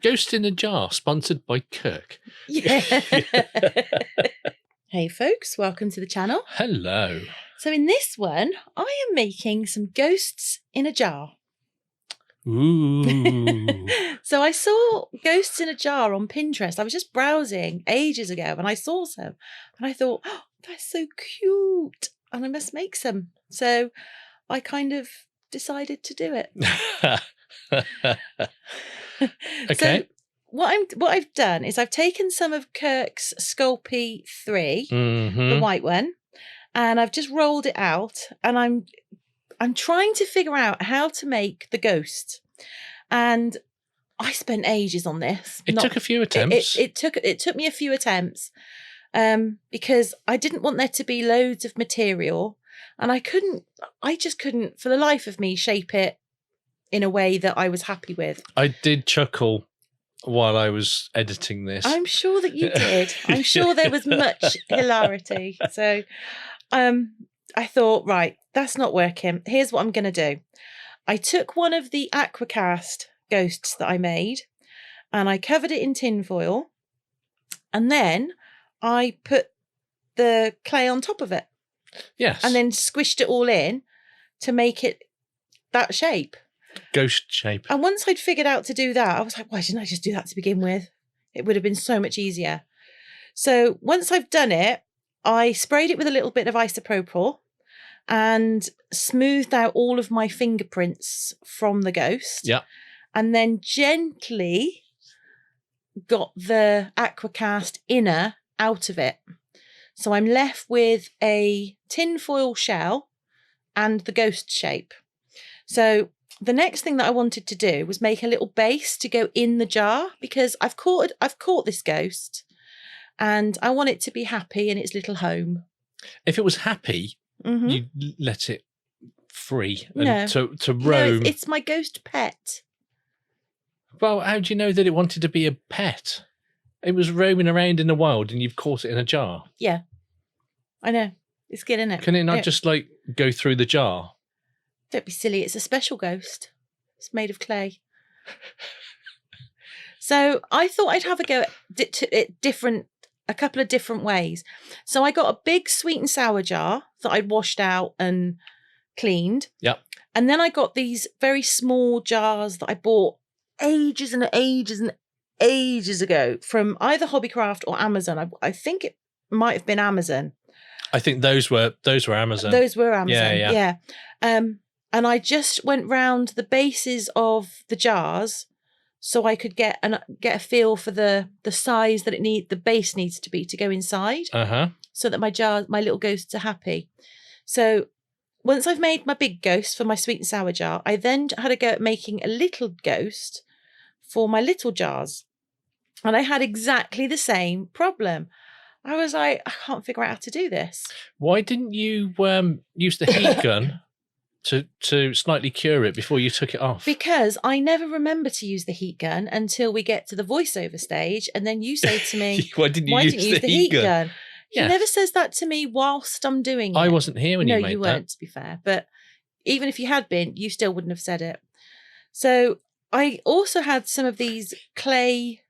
Ghost in a Jar, sponsored by Kirk. Yeah. Hey folks, welcome to the channel. Hello. So in this one, I am making some ghosts in a jar. Ooh. So I saw ghosts in a jar on Pinterest. I was just browsing ages ago and I saw some and I thought, oh, that's so cute and I must make some. So I kind of decided to do it. Okay. So what I've done is I've taken some of Kirk's Sculpey 3, the white one, and I've just rolled it out and I'm trying to figure out how to make the ghost. And I spent ages on this. It took a few attempts. It took me a few attempts because I didn't want there to be loads of material and I just couldn't for the life of me shape it in a way that I was happy with. I did chuckle while I was editing this. I'm sure that you did. I'm sure there was much hilarity. So I thought, right, that's not working. Here's what I'm going to do. I took one of the Aquacast ghosts that I made and I covered it in tin foil and then I put the clay on top of it. Yes. And then squished it all in to make it that shape. Ghost shape. And once I'd figured out to do that, I was like, why didn't I just do that to begin with? It would have been so much easier. So once I've done it, I sprayed it with a little bit of isopropyl and smoothed out all of my fingerprints from the ghost. Yeah. And then gently got the Aquacast inner out of it. So I'm left with a tin foil shell and the ghost shape. So the next thing that I wanted to do was make a little base to go in the jar because I've caught this ghost and I want it to be happy in its little home. If it was happy, you'd let it free and to roam. No, it's my ghost pet. Well, how do you know that it wanted to be a pet? It was roaming around in the wild and you've caught it in a jar. Yeah, I know. It's good, isn't it? Can it not just like go through the jar? Don't be silly. It's a special ghost. It's made of clay. So I thought I'd have a go at a couple of different ways. So I got a big sweet and sour jar that I'd washed out and cleaned. Yep. And then I got these very small jars that I bought ages and ages and ages ago from either Hobbycraft or Amazon. I think it might have been Amazon. I think those were Amazon. Those were Amazon. Yeah. And I just went round the bases of the jars so I could get a feel for the size that the base needs to be to go inside. So that my little ghosts are happy. So once I've made my big ghost for my sweet and sour jar, I then had a go at making a little ghost for my little jars. And I had exactly the same problem. I was like, I can't figure out how to do this. Why didn't you use the heat gun to slightly cure it before you took it off? Because I never remember to use the heat gun until we get to the voiceover stage. And then you say to me, why didn't you use the heat gun? He never says that to me whilst I'm doing it. I wasn't here when you made that. No, you weren't, to be fair. But even if you had been, you still wouldn't have said it. So I also had some of these clay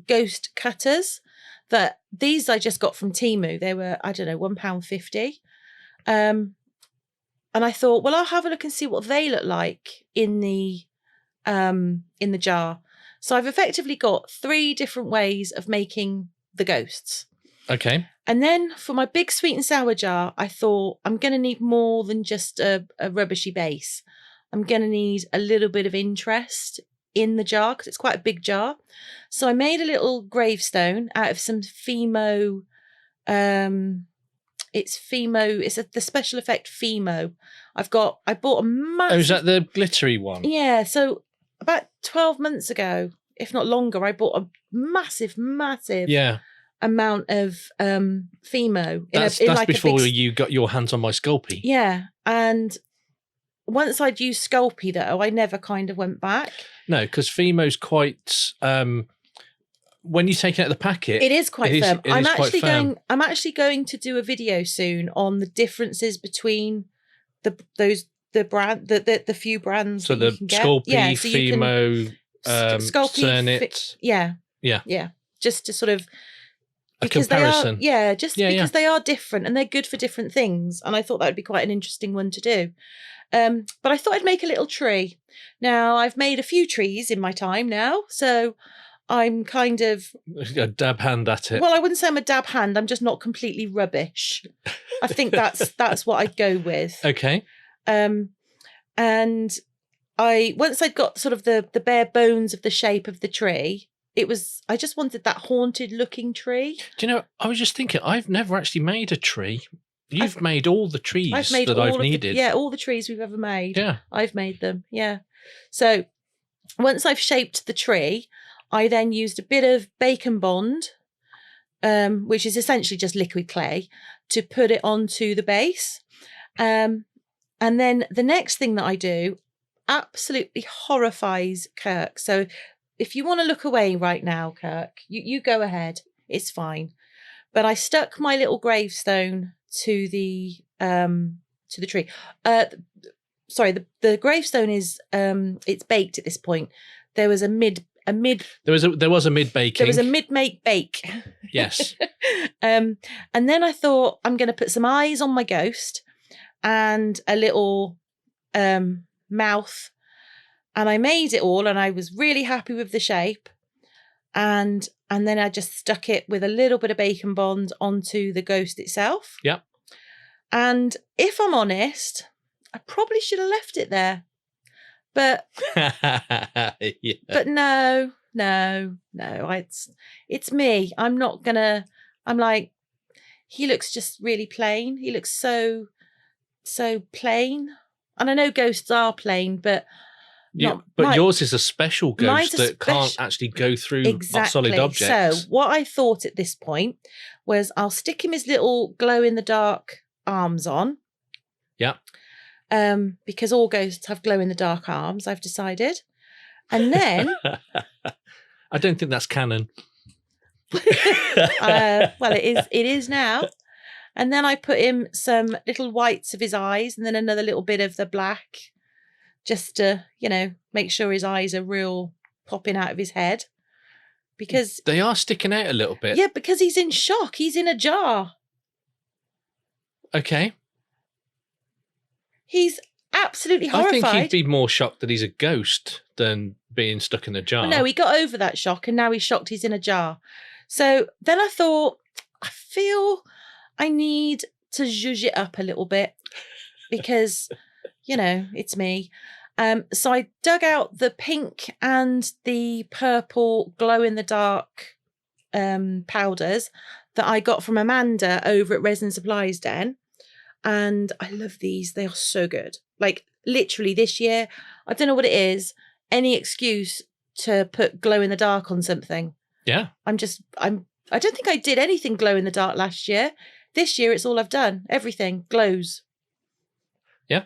ghost cutters that these I just got from Temu. They were, I don't know, £1.50. And I thought, well, I'll have a look and see what they look like in the jar. So I've effectively got 3 different ways of making the ghosts. Okay. And then for my big sweet and sour jar, I thought I'm going to need more than just a rubbishy base. I'm going to need a little bit of interest in the jar because it's quite a big jar. So I made a little gravestone out of some Fimo. It's Fimo. It's the special effect Fimo. I bought a massive. Oh, is that the glittery one? Yeah. So about 12 months ago, if not longer, I bought a massive amount of Fimo. That's like before you got your hands on my Sculpey. Yeah. And once I'd used Sculpey, though, I never kind of went back. No, because Fimo's quite. When you take it out of the packet, it is quite firm. I'm actually going to do a video soon on the differences between the few brands. So the Sculpey, Fimo, Sculpey, Cernit. Yeah. Just to sort of because comparison. because they are different and they're good for different things, and I thought that would be quite an interesting one to do. But I thought I'd make a little tree. Now I've made a few trees in my time now, so I'm kind of a dab hand at it. Well, I wouldn't say I'm a dab hand. I'm just not completely rubbish. I think that's what I'd go with. Okay. And once I'd got sort of the bare bones of the shape of the tree, I just wanted that haunted looking tree. Do you know, I was just thinking, I've never actually made a tree. You've made all the trees that I've needed. All the trees we've ever made. Yeah. I've made them. Yeah. So once I've shaped the tree, I then used a bit of bacon bond, which is essentially just liquid clay, to put it onto the base. And then the next thing that I do absolutely horrifies Kirk. So if you want to look away right now, Kirk, you go ahead. It's fine. But I stuck my little gravestone to the tree. The gravestone is it's baked at this point. There was a mid There was a mid baking. There was a mid-make bake. Yes. And then I thought I'm going to put some eyes on my ghost and a little mouth. And I made it all, and I was really happy with the shape. And then I just stuck it with a little bit of bacon bond onto the ghost itself. Yep. And if I'm honest, I probably should have left it there. But yeah. But no, it's me. I'm like, he looks just really plain. He looks so plain. And I know ghosts are plain, but yours is a special ghost that can't actually go through solid objects. So what I thought at this point was I'll stick him his little glow-in-the-dark arms on. Yeah. Because all ghosts have glow-in-the-dark arms, I've decided. And then... I don't think that's canon. Well, it is now. And then I put him some little whites of his eyes and then another little bit of the black, just to, make sure his eyes are real popping out of his head. Because... They are sticking out a little bit. Yeah, because he's in shock. He's in a jar. Okay. He's absolutely horrified. I think he'd be more shocked that he's a ghost than being stuck in a jar. Well, no, he got over that shock and now he's shocked he's in a jar. So then I thought, I feel I need to zhuzh it up a little bit because, it's me. So I dug out the pink and the purple glow-in-the-dark powders that I got from Amanda over at Resin Supplies Den. And I love these. They are so good. Like literally this year, I don't know what it is. Any excuse to put glow in the dark on something. Yeah. I don't think I did anything glow in the dark last year. This year, it's all I've done. Everything glows. Yeah.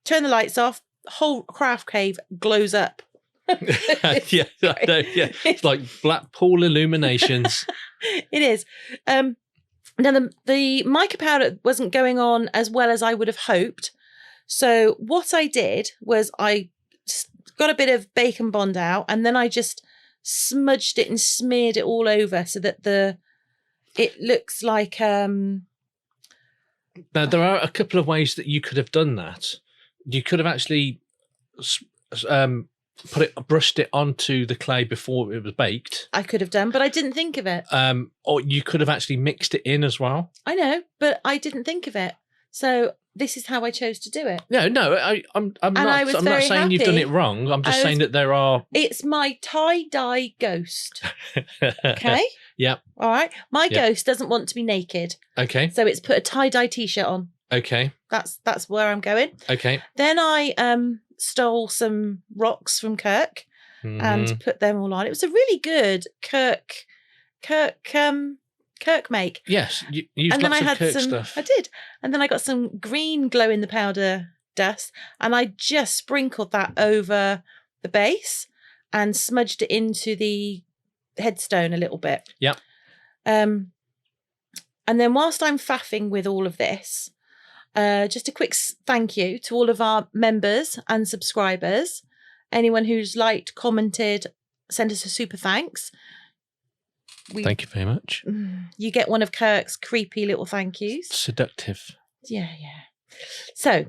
Turn the lights off. The whole craft cave glows up. Yeah, I know, yeah. It's like Blackpool illuminations. It is. Now, the mica powder wasn't going on as well as I would have hoped. So what I did was I got a bit of bacon bond out and then I just smudged it and smeared it all over so that it looks like... Now, there are a couple of ways that you could have done that. You could have actually brushed it onto the clay before it was baked. I could have done, but I didn't think of it. Or you could have actually mixed it in as well. I know, but I didn't think of it. So this is how I chose to do it. No, I'm not saying you've done it wrong. I'm just saying that there are... It's my tie-dye ghost. Okay? Yeah. All right. My ghost doesn't want to be naked. Okay. So it's put a tie-dye t-shirt on. Okay. That's where I'm going. Okay. Then I stole some rocks from Kirk and put them all on. It was a really good Kirk make. Yes, you used lots of Kirk stuff. I did. And then I got some green glow in the powder dust and I just sprinkled that over the base and smudged it into the headstone a little bit. Yeah. And then whilst I'm faffing with all of this, just a quick thank you to all of our members and subscribers. Anyone who's liked, commented, send us a super thanks. Thank you very much. You get one of Kirk's creepy little thank yous. Seductive. Yeah. So,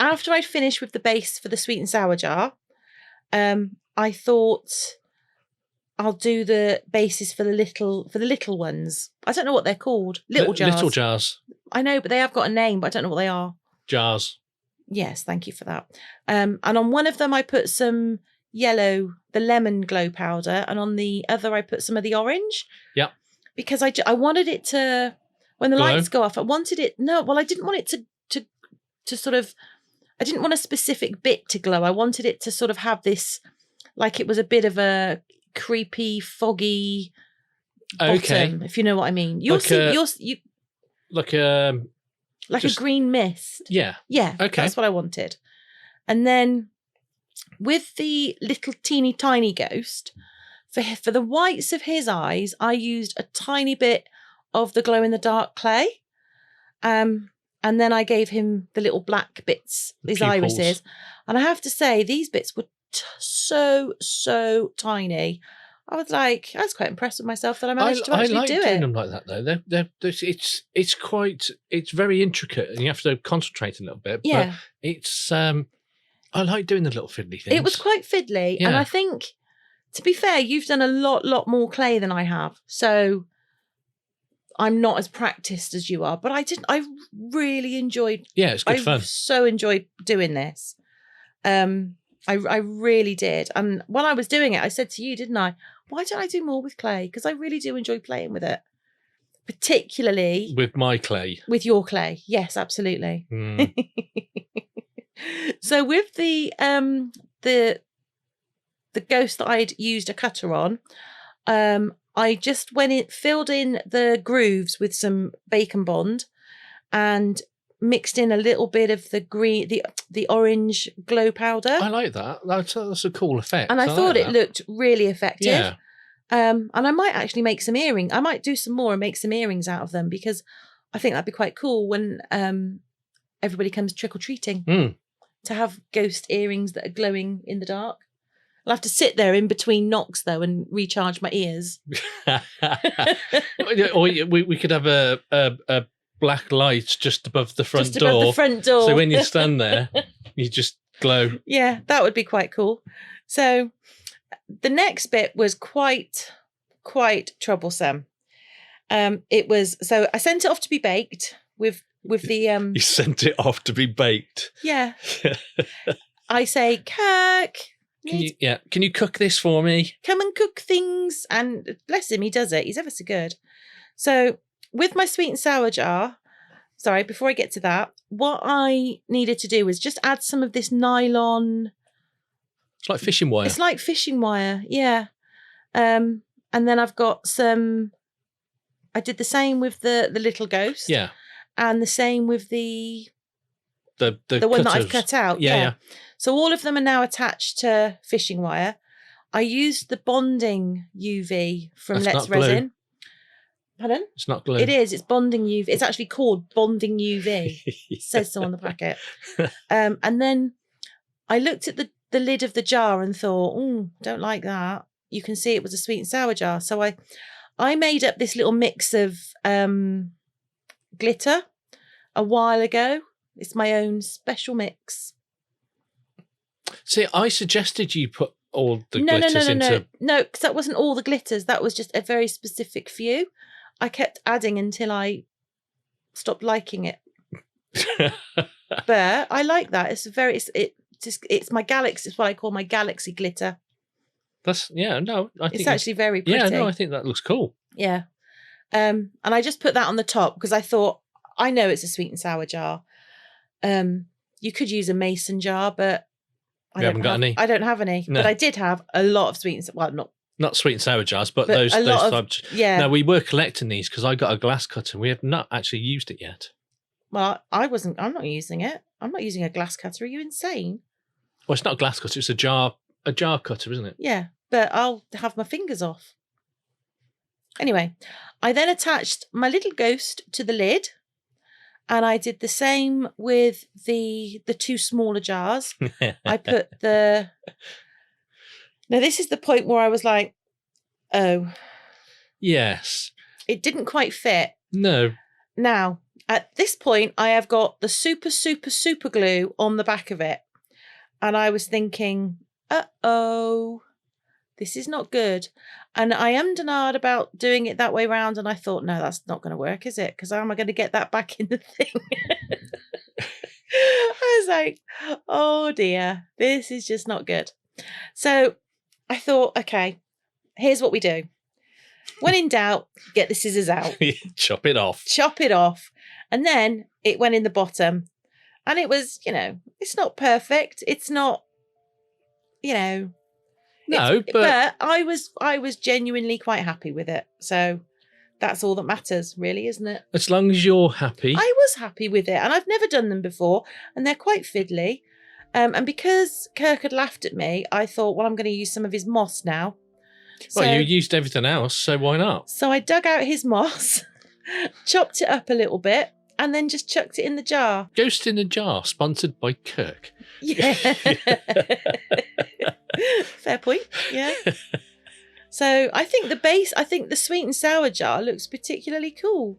after I'd finished with the base for the sweet and sour jar, I thought I'll do the bases for the little ones. I don't know what they're called. Little jars. Little jars. I know, but they have got a name, but I don't know what they are. Jars. Yes, thank you for that. And on one of them, I put some yellow, the lemon glow powder, and on the other, I put some of the orange. Yeah. Because I wanted it to, when the lights go off, I wanted it. No, well, I didn't want it to sort of. I didn't want a specific bit to glow. I wanted it to sort of have this, like it was a bit of a creepy, foggy bottom, if you know what I mean. Like a green mist. Yeah. Yeah. Okay. That's what I wanted. And then with the little teeny tiny ghost, for the whites of his eyes, I used a tiny bit of the glow in the dark clay. And then I gave him the little black bits, these irises. And I have to say, these bits were so tiny. I was quite impressed with myself that I managed to actually do it. I like doing them like that, though. It's very intricate, and you have to concentrate a little bit. Yeah. But it's I like doing the little fiddly things. It was quite fiddly, and I think, to be fair, you've done a lot more clay than I have, so I'm not as practiced as you are, but I really enjoyed. Yeah, it's good fun. I so enjoyed doing this. I really did. And when I was doing it, I said to you, didn't I? Why don't I do more with clay? Because I really do enjoy playing with it, particularly with my clay. With your clay, yes, absolutely. So with the ghost that I'd used a cutter on, I just filled in the grooves with some bacon bond and mixed in a little bit of the green, the orange glow powder. I like that. That's a cool effect. And I thought it looked really effective. Yeah. And I might actually make some earrings. I might do some more and make some earrings out of them, because I think that'd be quite cool when everybody comes trick-or-treating to have ghost earrings that are glowing in the dark. I'll have to sit there in between knocks, though, and recharge my ears. Or we could have a black light just above the front door. Above the front door. So when you stand there, you just glow. Yeah, that would be quite cool. So the next bit was quite troublesome. So I sent it off to be baked with the You sent it off to be baked. Yeah. I say, Kirk, can you cook this for me? Come and cook things. And bless him, he does it. He's ever so good. So with my sweet and sour jar, before I get to that, what I needed to do was just add some of this nylon. It's like fishing wire. It's like fishing wire, yeah. And then I've got some. I did the same with the little ghost. Yeah. And the same with the one cutters. that I've cut out. Yeah. So all of them are now attached to fishing wire. I used the bonding UV from Just Resin. Pardon? It's not glue. It is. It's bonding UV. It's actually called bonding UV. It says so on the packet. And then I looked at the lid of the jar and thought, don't like that. You can see it was a sweet and sour jar. So I made up this little mix of glitter a while ago. It's my own special mix. See, I suggested you put all the glitters into... No, because that wasn't all the glitters. That was just a very specific few. I kept adding until I stopped liking it. But I like that. It's my galaxy. It's what I call my galaxy glitter. I think it's actually very pretty. Yeah, no, I think that looks cool. Yeah. And I just put that on the top because I thought, I know it's a sweet and sour jar. You could use a mason jar, but I don't have any. No. But I did have a lot of sweet and sour. Well, not sweet and sour jars, but those types. Yeah. Now, we were collecting these because I got a glass cutter. We have not actually used it yet. Well, I'm not using it. I'm not using a glass cutter. Are you insane? Well, it's not a glass cutter. It's a jar cutter, isn't it? Yeah, but I'll have my fingers off. Anyway, I then attached my little ghost to the lid. And I did the same with the two smaller jars. I put the... Now, this is the point where I was like, oh. Yes. It didn't quite fit. No. Now, at this point, I have got the super, super, super glue on the back of it. And I was thinking, uh-oh, this is not good. And I ummed and ahed about doing it that way round. And I thought, no, that's not going to work, is it? Because how am I going to get that back in the thing? I was like, oh dear, this is just not good. So I thought, okay, here's what we do. When in doubt, get the scissors out. Chop it off. Chop it off. And then it went in the bottom. And it was, it's not perfect. It's not, No, but I was genuinely quite happy with it. So that's all that matters, really, isn't it? As long as you're happy. I was happy with it. And I've never done them before. And they're quite fiddly. And because Kirk had laughed at me, I thought, well, I'm going to use some of his moss now. Well, you used everything else, so why not? So I dug out his moss, chopped it up a little bit, and then just chucked it in the jar. Ghost in a Jar, sponsored by Kirk. Yeah. Fair point. Yeah. So I think the sweet and sour jar looks particularly cool.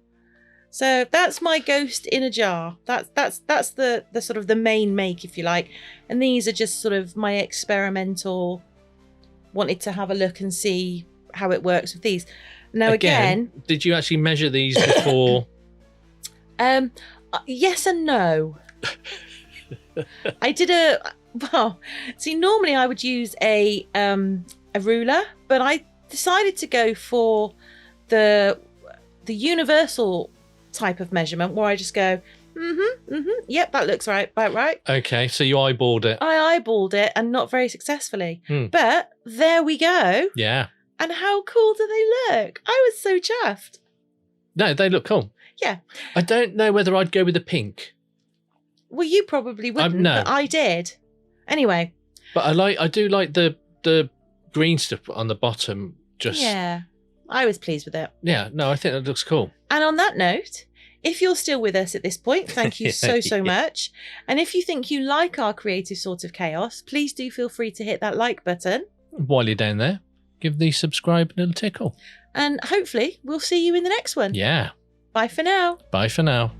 So that's my ghost in a jar. That's the sort of the main make, if you like. And these are just sort of my experimental, wanted to have a look and see how it works with these. Now again, did you actually measure these before? Yes and no. I did normally I would use a ruler, but I decided to go for the universal type of measurement where I just go, yep, that looks right. Okay, so you eyeballed it. I eyeballed it, and not very successfully. But there we go. Yeah. And how cool do they look? I was so chuffed. No, they look cool. Yeah. I don't know whether I'd go with the pink. Well, you probably wouldn't, no. but I did. Anyway. But I do like the green stuff on the bottom. Yeah, I was pleased with it. Yeah, no, I think that looks cool. And on that note, if you're still with us at this point, thank you so much. And if you think you like our creative sort of chaos, please do feel free to hit that like button. While you're down there, give the subscribe a little tickle. And hopefully we'll see you in the next one. Yeah. Bye for now. Bye for now.